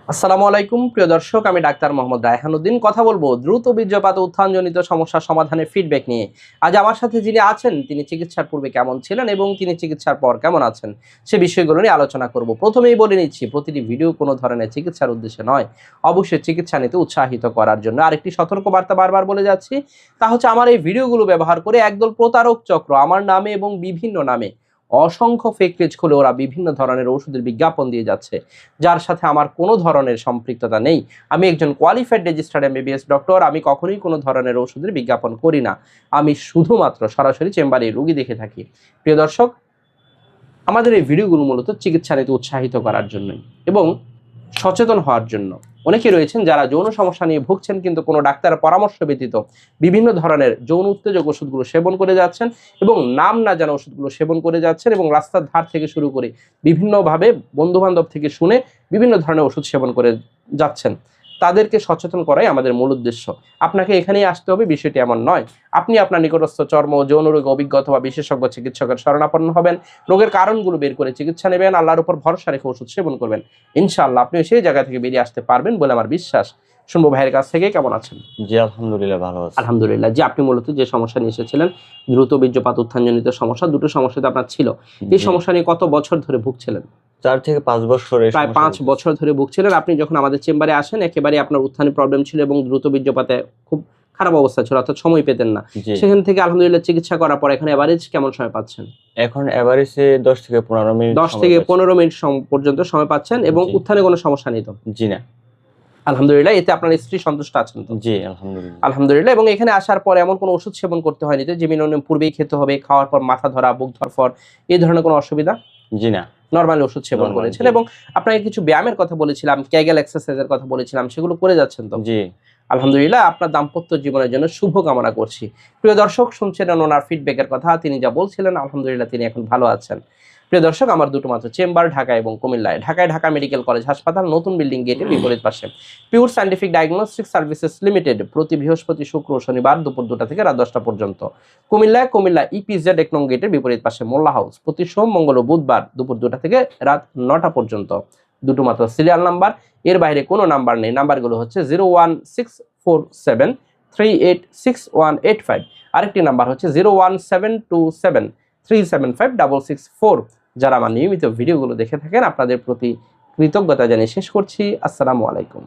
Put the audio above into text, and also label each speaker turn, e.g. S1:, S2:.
S1: আসসালামু আলাইকুম প্রিয় দর্শক, আমি ডাক্তার মোহাম্মদ রায়হানুদ্দিন কথা বলবো দ্রুত বীর্যপাত উত্থানজনিত সমস্যার সমাধানের ফিডব্যাক নিয়ে। আজ আমার সাথে যিনি আছেন তিনি চিকিৎসার পূর্বে কেমন ছিলেন এবং তিনি চিকিৎসার পর কেমন আছেন সে বিষয়গুলো নিয়ে আলোচনা করব। প্রথমেই বলে নিচ্ছি, প্রতিটি ভিডিও কোনো ধরনের চিকিৎসার উদ্দেশ্যে নয়, অবশ্যই চিকিৎসা নিতে উৎসাহিত করার জন্য। আরেকটি সতর্কবার্তা বারবার বলে যাচ্ছি, তা হচ্ছে আমার এই ভিডিওগুলো ব্যবহার করে একদল প্রতারক চক্র আমার নামে এবং বিভিন্ন নামে অসংখ্য ফেক পেজ খুলে ওরা বিভিন্ন ধরনের ওষুধের বিজ্ঞাপন দিয়ে যাচ্ছে, যার সাথে আমার কোনো ধরনের সম্পৃক্ততা নেই। আমি একজন কোয়ালিফাইড রেজিস্টার্ড এমবিবিএস ডক্টর। আমি কখনোই কোনো ধরনের ওষুধের বিজ্ঞাপন করি না। আমি শুধুমাত্র সরাসরি চেম্বারে রোগী দেখে থাকি। প্রিয় দর্শক, আমাদের এই ভিডিওগুলো মূলত চিকিৎসা নিতে উৎসাহিত করার জন্যই এবং সচেতন হওয়ার জন্য। অনেকে রয়েছেন যারা যৌন সমস্যা নিয়ে ভুগছেন, কিন্তু কোনো ডাক্তারের পরামর্শ ব্যতীত বিভিন্ন ধরনের যৌন উত্তেজক ওষুধগুলো সেবন করে যাচ্ছেন এবং নাম না জানা ওষুধগুলো সেবন করে যাচ্ছেন এবং রাস্তার ধার থেকে শুরু করে বিভিন্নভাবে বন্ধুবান্ধব থেকে শুনে বিভিন্ন ধরনের ওষুধ সেবন করে যাচ্ছেন। তাদেরকে সচেতন করাই আমাদের মূল উদ্দেশ্য। আপনাকে এখানেই আসতে হবে, বিষয়টি এমন নয়। আপনি আপনার নিকটস্থ চর্ম ও যৌন রোগ অভিজ্ঞতা বা বিশেষজ্ঞ চিকিৎসকের শরণাপন্ন হবেন, রোগের কারণগুলো বের করে চিকিৎসা নেবেন, আল্লাহর উপর ভরসা রেখে ওষুধ সেবন করবেন। ইনশাআল্লাহ আপনি সেই জায়গা থেকে বেরিয়ে আসতে পারবেন বলে আমার বিশ্বাস। শুনবো ভাইয়ের কাছ থেকে, কেমন আছেন?
S2: জি, আলহামদুলিল্লাহ ভালো আছি।
S1: আলহামদুলিল্লাহ। জি, আপনি মূলত যে সমস্যা নিয়ে এসেছিলেন, দ্রুত বীর্যপাত উত্থানজনিত সমস্যা, দুটো সমস্যাতে আপনার ছিল। এই
S2: জি,
S1: সমস্যা নিয়ে কত বছর ধরে ভুগছিলেন?
S2: 4 থেকে 5 বছর এই
S1: প্রায়
S2: সমস্যা
S1: 5
S2: ভুগতেছি।
S1: বছর ধরে ভুগছিলেন। আপনি যখন আমাদের চেম্বারে আসেন একেবারে আপনার উত্থানে প্রবলেম ছিল এবং দ্রুত বীর্যপাতে খুব খারাপ অবস্থা ছিল, অর্থাৎ সময় পেতেন না।
S2: জি,
S1: সেখান থেকে আলহামদুলিল্লাহ চিকিৎসা করার পর এখন এভারেজ কেমন সময় পাচ্ছেন?
S2: এখন এভারেজে 10 থেকে 15 মিনিট
S1: 10
S2: সময়
S1: থেকে
S2: পাচ্ছি।
S1: 15 মিনিট পর্যন্ত সময় পাচ্ছেন এবং
S2: জি,
S1: উত্থানে কোনো সমস্যা নেই তো?
S2: জি না।
S1: আলহামদুলিল্লাহ। এতে আপনার স্ত্রী সন্তুষ্ট আছেন তো?
S2: জি, আলহামদুলিল্লাহ।
S1: আলহামদুলিল্লাহ। এবং এখানে আসার পর এমন কোনো ওষুধ সেবন করতে হয়নি তো, যে মিনিমাম পূর্বেই খেতে হবে, খাওয়ার পর মাথা ধরা, বুক ধড়ফড় এই ধরনের কোনো অসুবিধা?
S2: জি না।
S1: নরমালি ওষুধ সেবন
S2: নরমাল
S1: করেছেন
S2: জি।
S1: এবং আপনাকে কিছু ব্যায়ামের কথা বলেছিলাম, ক্যাগেল এক্সারসাইজের কথা বলেছিলাম, সেগুলো করে যাচ্ছেন তো?
S2: জি,
S1: আলহামদুলিল্লাহ। আপনার দাম্পত্য জীবনের জন্য শুভ কামনা করছি। প্রিয় দর্শক, শুনছিলেন ওনার ফিডব্যাকের কথা। তিনি যা বলছিলেন আলহামদুলিল্লাহ তিনি এখন ভালো আছেন। প্রিয় দর্শক, আমার দুটো মাত্র চেম্বার ঢাকা এবং কুমিল্লায়। ঢাকায় ঢাকা মেডিকেল কলেজ হাসপাতাল, নতুন বিল্ডিং গেটের বিপরীত পাশে। Pure scientific diagnostic services limited, প্রতি বৃহস্পতি, শুক্র ও শনিবার দুপুর 2টা থেকে রাত 10টা পর্যন্ত। কুমিল্লা ইপিজেড 1 নং গেটের বিপরীত পাশে মোল্লা হাউস, প্রতি সোম, মঙ্গল ও বুধবার দুপুর 2টা থেকে রাত 9টা পর্যন্ত। দুটো মাত্র সিরিয়াল নাম্বার, এর বাইরে কোনো নাম্বার নেই। নাম্বারগুলো হচ্ছে 01647386185। আরেকটি নাম্বার হচ্ছে 01727375654। যারা আমার নিয়মিত ভিডিওগুলো দেখে থাকেন আপনাদের প্রতি কৃতজ্ঞতা জানিয়ে শেষ করছি। আসসালামু আলাইকুম।